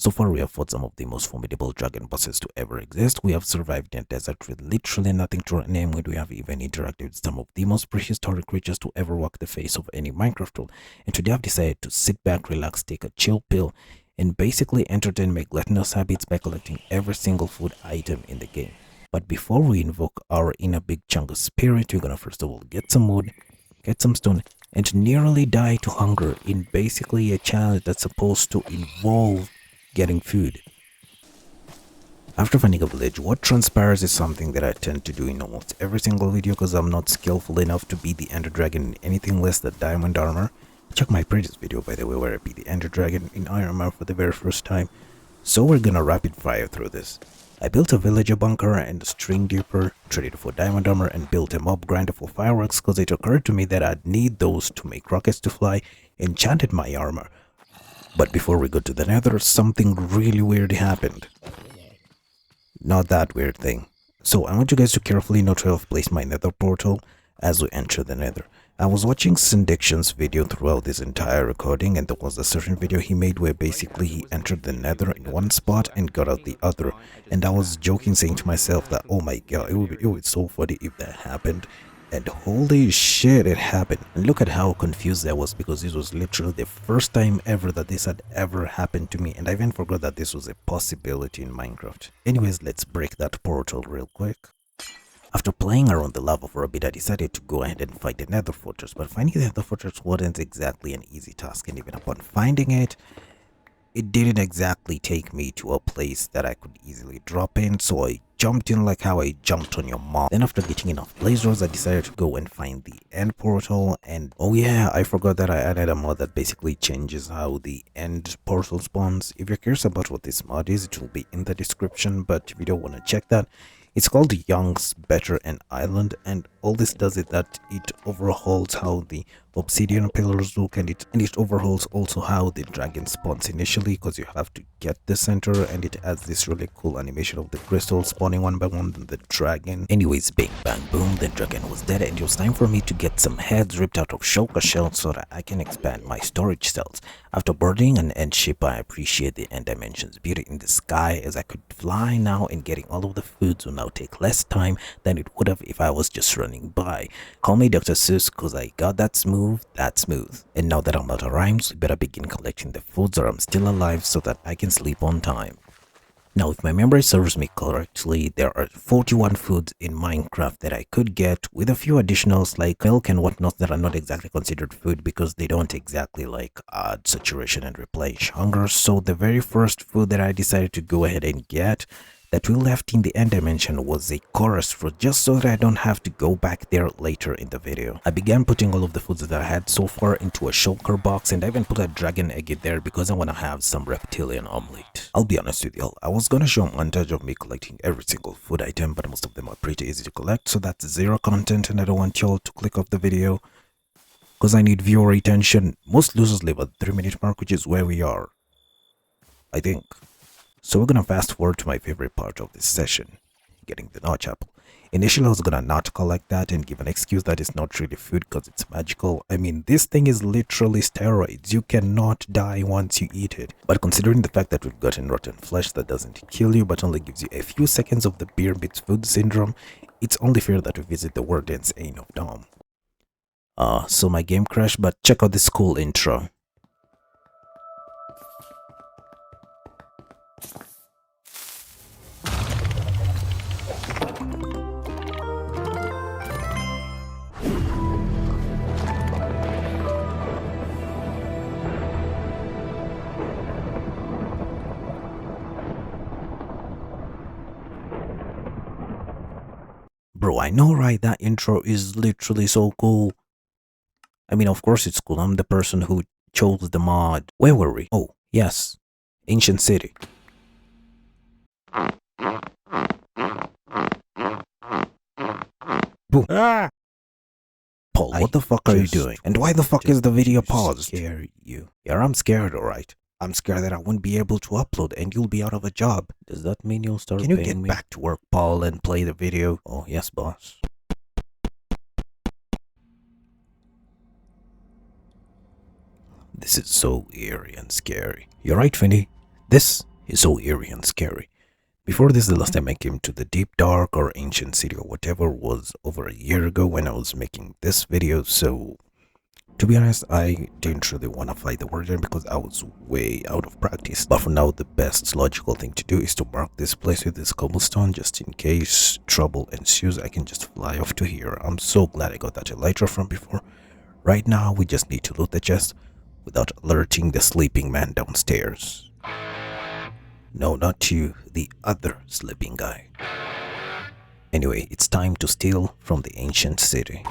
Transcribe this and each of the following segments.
So far, we have fought some of the most formidable dragon bosses to ever exist. We have survived in a desert with literally nothing to name with. We have even interacted with some of the most prehistoric creatures to ever walk the face of any Minecraft world. And today I've decided to sit back, relax, take a chill pill, and basically entertain my gluttonous habits by collecting every single food item in the game. But before we invoke our inner big chunk of spirit, we're gonna first of all get some wood, get some stone, and nearly die to hunger in basically a challenge that's supposed to involve getting food. After finding a village, what transpires is something that I tend to do in almost every single video because I'm not skillful enough to beat the Ender Dragon in anything less than diamond armor. Check my previous video, by the way, where I beat the Ender Dragon in iron armor for the very first time. So we're gonna rapid fire through this. I built a villager bunker and a string deeper, traded for diamond armor, and built a mob grinder for fireworks because it occurred to me that I'd need those to make rockets to fly, enchanted my armor. But before we go to the nether, something really weird happened. Not that weird thing. So I want you guys to carefully note where I've placed my nether portal as we enter the nether. I was watching Syndiction's video throughout this entire recording, and there was a certain video he made where basically he entered the nether in one spot and got out the other. And I was joking, saying to myself that, oh my god, it would be so funny if that happened. And holy shit, it happened. And look at how confused I was, because this was literally the first time ever that this had ever happened to me, and I even forgot that this was a possibility in Minecraft. Anyways, let's break that portal real quick. After playing around the lava for a bit, I decided to go ahead and find the nether fortress, but finding the nether fortress wasn't exactly an easy task, and even upon finding it, it didn't exactly take me to a place that I could easily drop in, so I jumped in like how I jumped on your mom. Then after getting enough blaze rods, I decided to go and find the end portal, and oh yeah, I forgot that I added a mod that basically changes how the end portal spawns. If you're curious about what this mod is, it will be in the description, but if you don't want to check that, it's called Young's Better and Island, and all this does is that it overhauls how the obsidian pillars look, and it overhauls also how the dragon spawns initially, because you have to get the center, and it adds this really cool animation of the crystals spawning one by one, then the dragon. Anyways, bing bang boom, the dragon was dead, and it was time for me to get some heads ripped out of shulker shells so that I can expand my storage cells. After boarding an end ship, I appreciate the end dimension's beauty in the sky, as I could fly now, and getting all of the foods will now take less time than it would have if I was just running by. Call me Dr. Seuss, cause I got that smooth. And now that I'm out of rhymes, we better begin collecting the foods or I'm still alive so that I can sleep on time. Now, if my memory serves me correctly, there are 41 foods in Minecraft that I could get, with a few additionals like milk and whatnot that are not exactly considered food because they don't exactly like add saturation and replenish hunger. So the very first food that I decided to go ahead and get that we left in the end dimension was a chorus fruit, just so that I don't have to go back there later in the video. I began putting all of the foods that I had so far into a shulker box, and I even put a dragon egg in there because I want to have some reptilian omelette. I'll be honest with y'all, I was gonna show a montage of me collecting every single food item, but most of them are pretty easy to collect, so that's zero content, and I don't want y'all to click off the video because I need viewer retention. Most losers live at the 3-minute mark, which is where we are, I think. So we're gonna fast forward to my favorite part of this session, getting the notch apple. Initially I was gonna not collect that and give an excuse that it's not really food because it's magical. I mean, this thing is literally steroids. You cannot die once you eat it. But considering the fact that we've gotten rotten flesh that doesn't kill you but only gives you a few seconds of the beer meets food syndrome, it's only fair that we visit the Warden's Ain of Dom. So my game crashed, but check out this cool intro. Bro, I know, right? That intro is literally so cool. I mean, of course it's cool. I'm the person who chose the mod. Where were we? Oh, yes. Ancient City. Boom. Ah! Paul, what the fuck are you doing? And why the fuck is the video paused? Scare you. Yeah, I'm scared, alright. I'm scared that I won't be able to upload and you'll be out of a job. Does that mean you'll start paying me? Can you get back to work, Paul, and play the video? Oh, yes, boss. This is so eerie and scary. You're right, Finny. This is so eerie and scary. Before this, the last time I came to the deep dark or ancient city or whatever was over a year ago when I was making this video, so to be honest, I didn't really want to fight the warden because I was way out of practice. But for now, the best logical thing to do is to mark this place with this cobblestone just in case trouble ensues. I can just fly off to here. I'm so glad I got that elytra from before. Right now, we just need to loot the chest without alerting the sleeping man downstairs. No, not you, the other sleeping guy. Anyway, it's time to steal from the ancient city.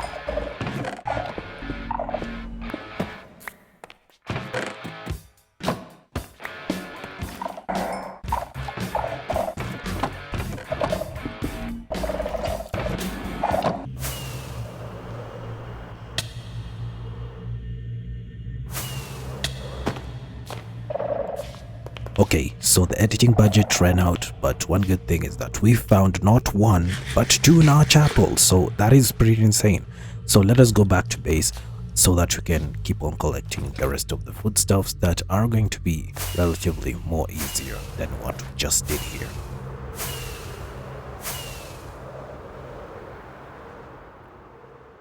Okay, so the editing budget ran out, but one good thing is that we found not one, but two notch apples, so that is pretty insane. So let us go back to base so that we can keep on collecting the rest of the foodstuffs that are going to be relatively more easier than what we just did here.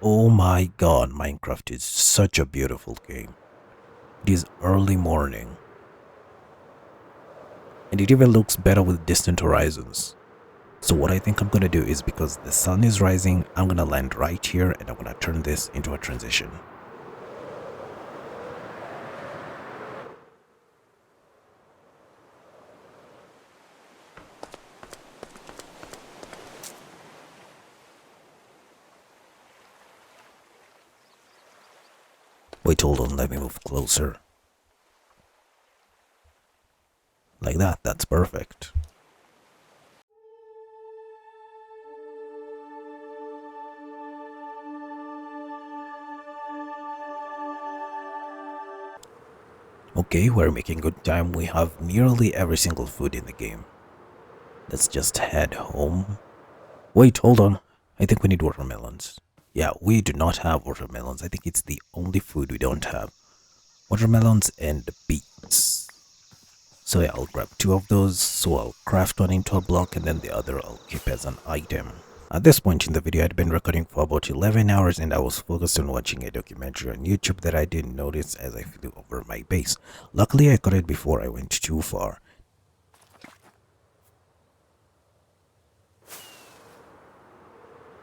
Oh my god, Minecraft is such a beautiful game. It is early morning. And it even looks better with distant horizons. So what I think I'm gonna do is, because the sun is rising, I'm gonna land right here and I'm gonna turn this into a transition. Wait, hold on, let me move closer. Like that, that's perfect. Okay, we're making good time. We have nearly every single food in the game. Let's just head home. Wait, hold on. I think we need watermelons. Yeah, we do not have watermelons. I think it's the only food we don't have. Watermelons and beets. So yeah, I'll grab two of those. So I'll craft one into a block and then the other I'll keep as an item. At this point in the video, I'd been recording for about 11 hours and I was focused on watching a documentary on YouTube that I didn't notice as I flew over my base. Luckily, I caught it before I went too far.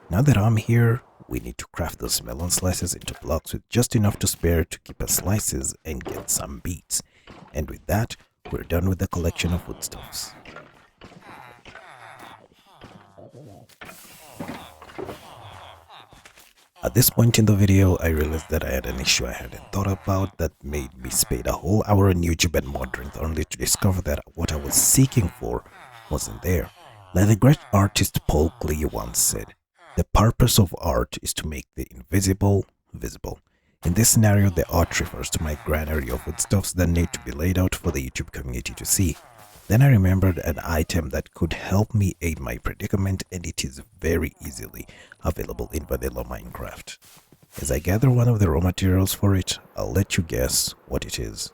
Now that I'm here, we need to craft those melon slices into blocks with just enough to spare to keep us slices and get some beets. And with that, we're done with the collection of foodstuffs. At this point in the video, I realized that I had an issue I hadn't thought about that made me spend a whole hour on YouTube and Modern only to discover that what I was seeking for wasn't there. Like the great artist Paul Klee once said, the purpose of art is to make the invisible visible. In this scenario, the art refers to my granary of foodstuffs that need to be laid out for the YouTube community to see. Then I remembered an item that could help me aid my predicament, and it is very easily available in vanilla Minecraft. As I gather one of the raw materials for it, I'll let you guess what it is.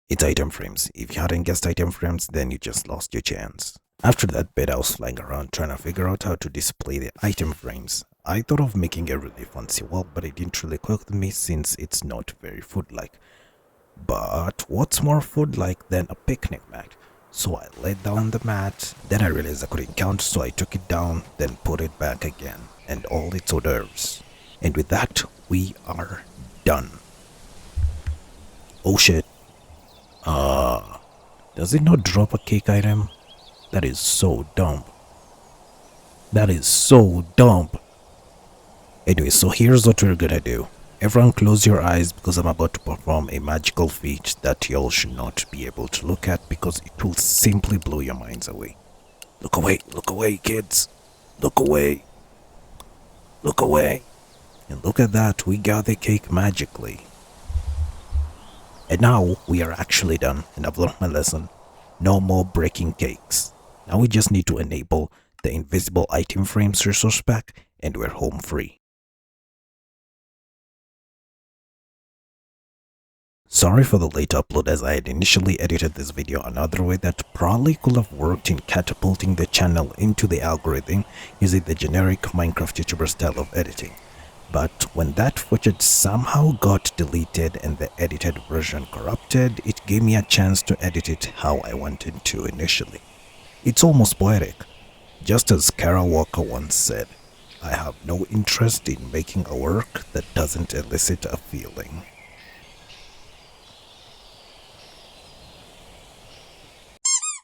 It's item frames. If you hadn't guessed item frames, then you just lost your chance. After that bit, I was flying around trying to figure out how to display the item frames. I thought of making a really fancy wall, but it didn't really click with me since it's not very food-like. But what's more food-like than a picnic mat? So I laid down the mat, then I realized I couldn't count, so I took it down, then put it back again, and all its hors d'oeuvres. And with that, we are done. Oh shit. Does it not drop a cake item? That is so dumb. That is so dumb. Anyway, so here's what we're gonna do. Everyone close your eyes because I'm about to perform a magical feat that y'all should not be able to look at because it will simply blow your minds away. Look away, kids. Look away. Look away. And look at that, we got the cake magically. And now we are actually done and I've learned my lesson. No more breaking cakes. Now we just need to enable the invisible item frames resource pack, and we're home free. Sorry for the late upload, as I had initially edited this video another way that probably could have worked in catapulting the channel into the algorithm using the generic Minecraft YouTuber style of editing. But when that footage somehow got deleted and the edited version corrupted, it gave me a chance to edit it how I wanted to initially. It's almost poetic. Just as Kara Walker once said, "I have no interest in making a work that doesn't elicit a feeling."